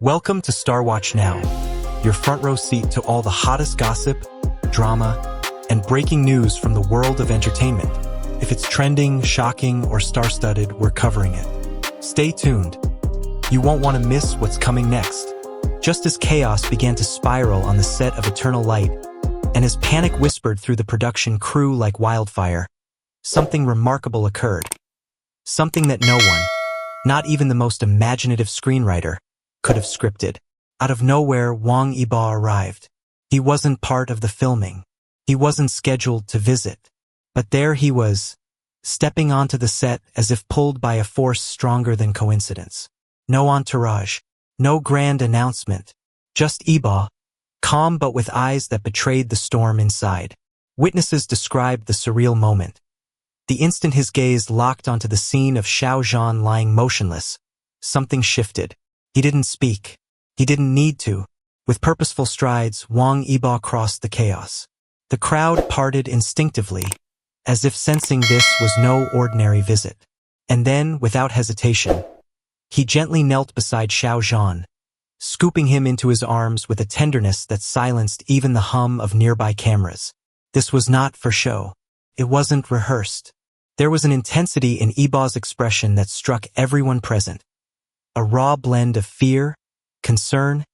Welcome to Star Watch Now, your front row seat to all the hottest gossip, drama, and breaking news from the world of entertainment. If it's trending, shocking, or star-studded, we're covering it. Stay tuned. You won't want to miss what's coming next. Just as chaos began to spiral on the set of Eternal Light, and as panic whispered through the production crew like wildfire, something remarkable occurred. Something that no one, not even the most imaginative screenwriter, could have scripted. Out of nowhere, Wang Yibo arrived. He wasn't part of the filming. He wasn't scheduled to visit. But there he was, stepping onto the set as if pulled by a force stronger than coincidence. No entourage, no grand announcement, just Yibo, calm but with eyes that betrayed the storm inside. Witnesses described the surreal moment. The instant his gaze locked onto the scene of Xiao Zhan lying motionless, something shifted. He didn't speak. He didn't need to. With purposeful strides, Wang Yibo crossed the chaos. The crowd parted instinctively, as if sensing this was no ordinary visit. And then, without hesitation, he gently knelt beside Xiao Zhan, scooping him into his arms with a tenderness that silenced even the hum of nearby cameras. This was not for show. It wasn't rehearsed. There was an intensity in Yibo's expression that struck everyone present. A raw blend of fear, concern,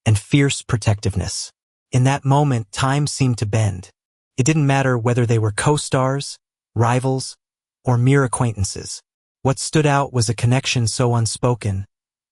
and fierce protectiveness. In that moment, time seemed to bend. It didn't matter whether they were co-stars, rivals, or mere acquaintances. What stood out was a connection so unspoken,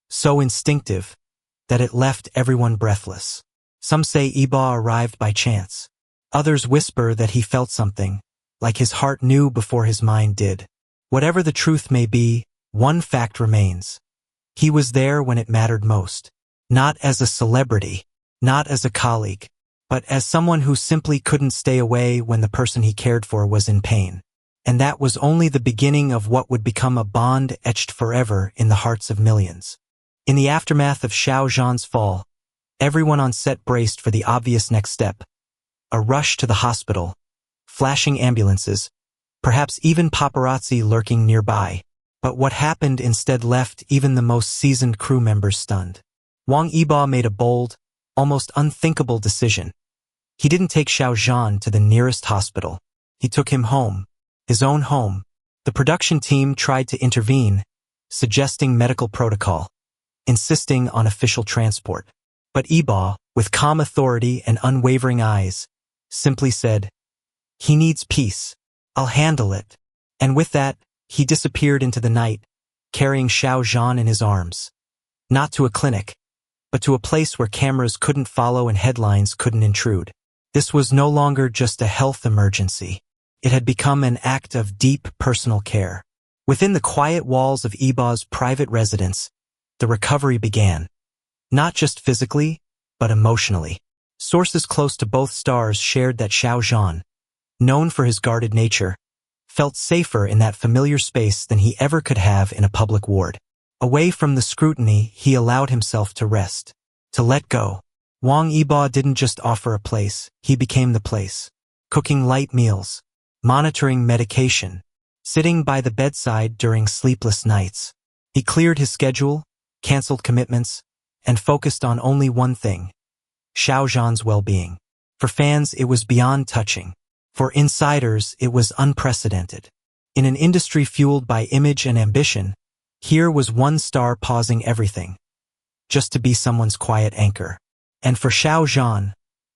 so instinctive, that it left everyone breathless. Some say Yibo arrived by chance. Others whisper that he felt something, like his heart knew before his mind did. Whatever the truth may be, one fact remains. He was there when it mattered most. Not as a celebrity, not as a colleague, but as someone who simply couldn't stay away when the person he cared for was in pain. And that was only the beginning of what would become a bond etched forever in the hearts of millions. In the aftermath of Xiao Zhan's fall, everyone on set braced for the obvious next step. A rush to the hospital, flashing ambulances, perhaps even paparazzi lurking nearby. But what happened instead left even the most seasoned crew members stunned. Wang Yibo made a bold, almost unthinkable decision. He didn't take Xiao Zhan to the nearest hospital. He took him home, his own home. The production team tried to intervene, suggesting medical protocol, insisting on official transport. But Yibo, with calm authority and unwavering eyes, simply said, "He needs peace. I'll handle it." And with that, he disappeared into the night, carrying Xiao Zhan in his arms. Not to a clinic, but to a place where cameras couldn't follow and headlines couldn't intrude. This was no longer just a health emergency. It had become an act of deep personal care. Within the quiet walls of Yibo's private residence, the recovery began. Not just physically, but emotionally. Sources close to both stars shared that Xiao Zhan, known for his guarded nature, felt safer in that familiar space than he ever could have in a public ward. Away from the scrutiny, he allowed himself to rest, to let go. Wang Yibo didn't just offer a place, he became the place. Cooking light meals, monitoring medication, sitting by the bedside during sleepless nights. He cleared his schedule, canceled commitments, and focused on only one thing: Xiao Zhan's well-being. For fans, it was beyond touching. For insiders, it was unprecedented. In an industry fueled by image and ambition, here was one star pausing everything, just to be someone's quiet anchor. And for Xiao Zhan,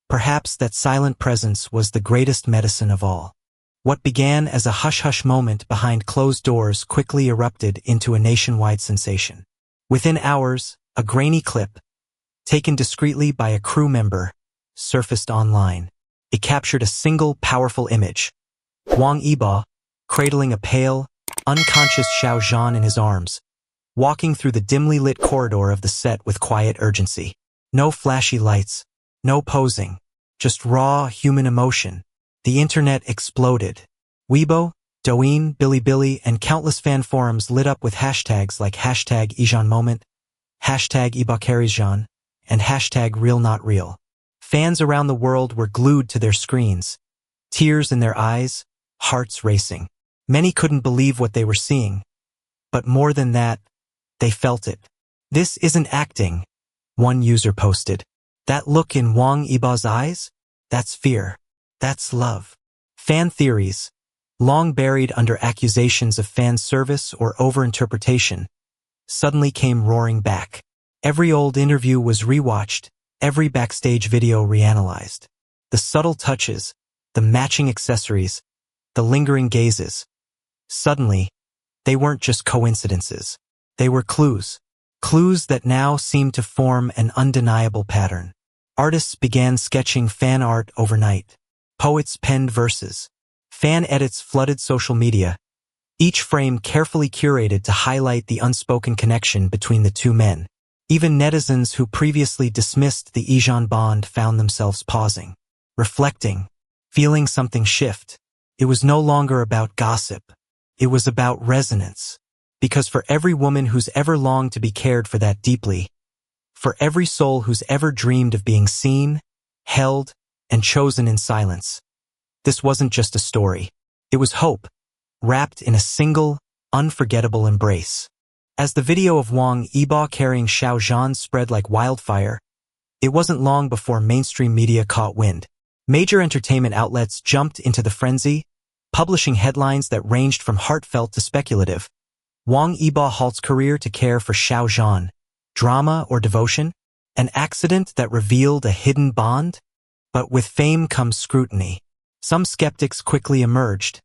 perhaps that silent presence was the greatest medicine of all. What began as a hush-hush moment behind closed doors quickly erupted into a nationwide sensation. Within hours, a grainy clip, taken discreetly by a crew member, surfaced online. It captured a single powerful image. Wang Yibo, cradling a pale, unconscious Xiao Zhan in his arms, walking through the dimly lit corridor of the set with quiet urgency. No flashy lights, no posing, just raw human emotion. The internet exploded. Weibo, Douyin, Bilibili, and countless fan forums lit up with hashtags like #YiZhanMoment, #YiboCarriesZhan, and #RealNotReal. Fans around the world were glued to their screens, tears in their eyes, hearts racing. Many couldn't believe what they were seeing. But more than that, they felt it. This isn't acting. One user posted, "That look in Wang Yibo's eyes? That's fear. That's love." Fan theories, long buried under accusations of fan service or overinterpretation, suddenly came roaring back. Every old interview was rewatched, every backstage video reanalyzed. The subtle touches, the matching accessories, the lingering gazes. Suddenly, they weren't just coincidences. They were clues. Clues that now seemed to form an undeniable pattern. Artists began sketching fan art overnight. Poets penned verses. Fan edits flooded social media, each frame carefully curated to highlight the unspoken connection between the two men. Even netizens who previously dismissed the Zhan bond found themselves pausing, reflecting, feeling something shift. It was no longer about gossip. It was about resonance. Because for every woman who's ever longed to be cared for that deeply, for every soul who's ever dreamed of being seen, held, and chosen in silence, this wasn't just a story. It was hope, wrapped in a single, unforgettable embrace. As the video of Wang Yibo carrying Xiao Zhan spread like wildfire, it wasn't long before mainstream media caught wind. Major entertainment outlets jumped into the frenzy, publishing headlines that ranged from heartfelt to speculative. Wang Yibo halts career to care for Xiao Zhan. Drama or devotion? An accident that revealed a hidden bond? But with fame comes scrutiny. Some skeptics quickly emerged,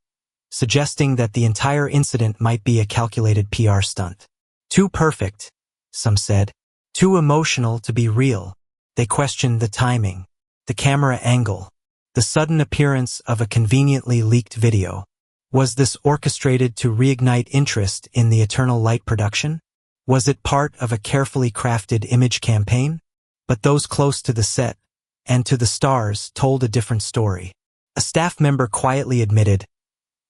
suggesting that the entire incident might be a calculated PR stunt. Too perfect, some said. Too emotional to be real. They questioned the timing, the camera angle, the sudden appearance of a conveniently leaked video. Was this orchestrated to reignite interest in the Eternal Light production? Was it part of a carefully crafted image campaign? But those close to the set and to the stars told a different story. A staff member quietly admitted,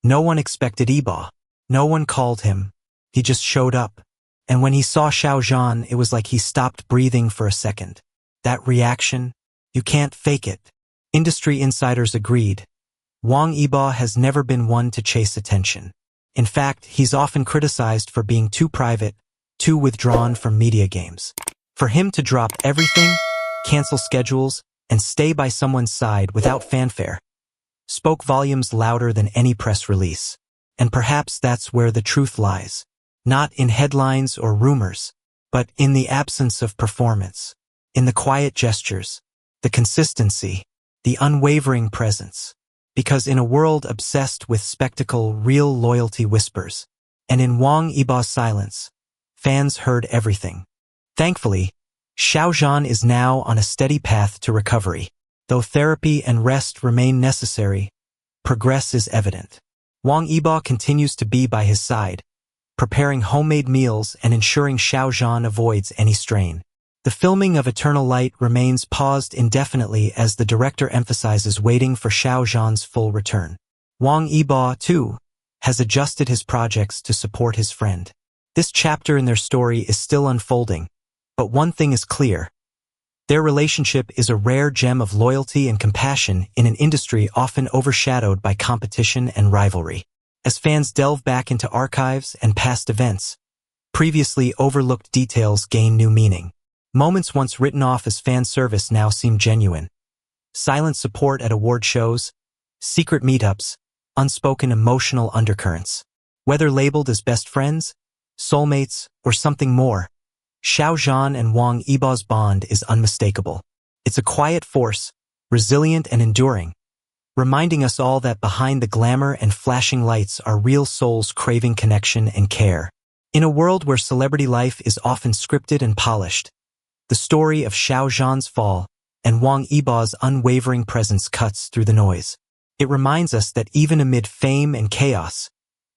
"No one expected Yibo. No one called him. He just showed up. And when he saw Xiao Zhan, it was like he stopped breathing for a second. That reaction, you can't fake it." Industry insiders agreed. Wang Yibo has never been one to chase attention. In fact, he's often criticized for being too private, too withdrawn from media games. For him to drop everything, cancel schedules, and stay by someone's side without fanfare spoke volumes louder than any press release. And perhaps that's where the truth lies. Not in headlines or rumors, but in the absence of performance, in the quiet gestures, the consistency, the unwavering presence. Because in a world obsessed with spectacle, real loyalty whispers. And in Wang Yibo's silence, fans heard everything. Thankfully, Xiao Zhan is now on a steady path to recovery. Though therapy and rest remain necessary, progress is evident. Wang Yibo continues to be by his side, preparing homemade meals and ensuring Xiao Zhan avoids any strain. The filming of Eternal Light remains paused indefinitely as the director emphasizes waiting for Xiao Zhan's full return. Wang Yibo, too, has adjusted his projects to support his friend. This chapter in their story is still unfolding, but one thing is clear. Their relationship is a rare gem of loyalty and compassion in an industry often overshadowed by competition and rivalry. As fans delve back into archives and past events, previously overlooked details gain new meaning. Moments once written off as fan service now seem genuine. Silent support at award shows, secret meetups, unspoken emotional undercurrents. Whether labeled as best friends, soulmates, or something more, Xiao Zhan and Wang Yibo's bond is unmistakable. It's a quiet force, resilient and enduring, reminding us all that behind the glamour and flashing lights are real souls craving connection and care. In a world where celebrity life is often scripted and polished, the story of Xiao Zhan's fall and Wang Yibo's unwavering presence cuts through the noise. It reminds us that even amid fame and chaos,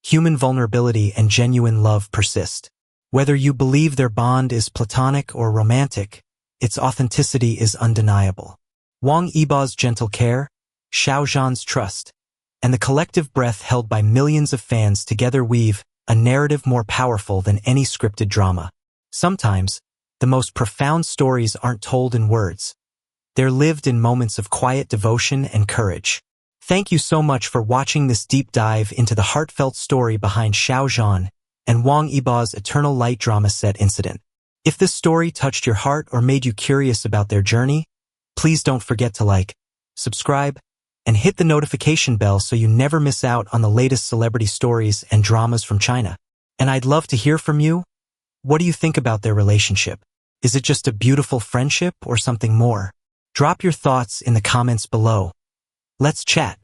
human vulnerability and genuine love persist. Whether you believe their bond is platonic or romantic, its authenticity is undeniable. Wang Yibo's gentle care, Xiao Zhan's trust, and the collective breath held by millions of fans together weave a narrative more powerful than any scripted drama. Sometimes, the most profound stories aren't told in words. They're lived in moments of quiet devotion and courage. Thank you so much for watching this deep dive into the heartfelt story behind Xiao Zhan and Wang Yibo's Eternal Light drama set incident. If this story touched your heart or made you curious about their journey, please don't forget to like, subscribe, and hit the notification bell so you never miss out on the latest celebrity stories and dramas from China. And I'd love to hear from you. What do you think about their relationship? Is it just a beautiful friendship or something more? Drop your thoughts in the comments below. Let's chat.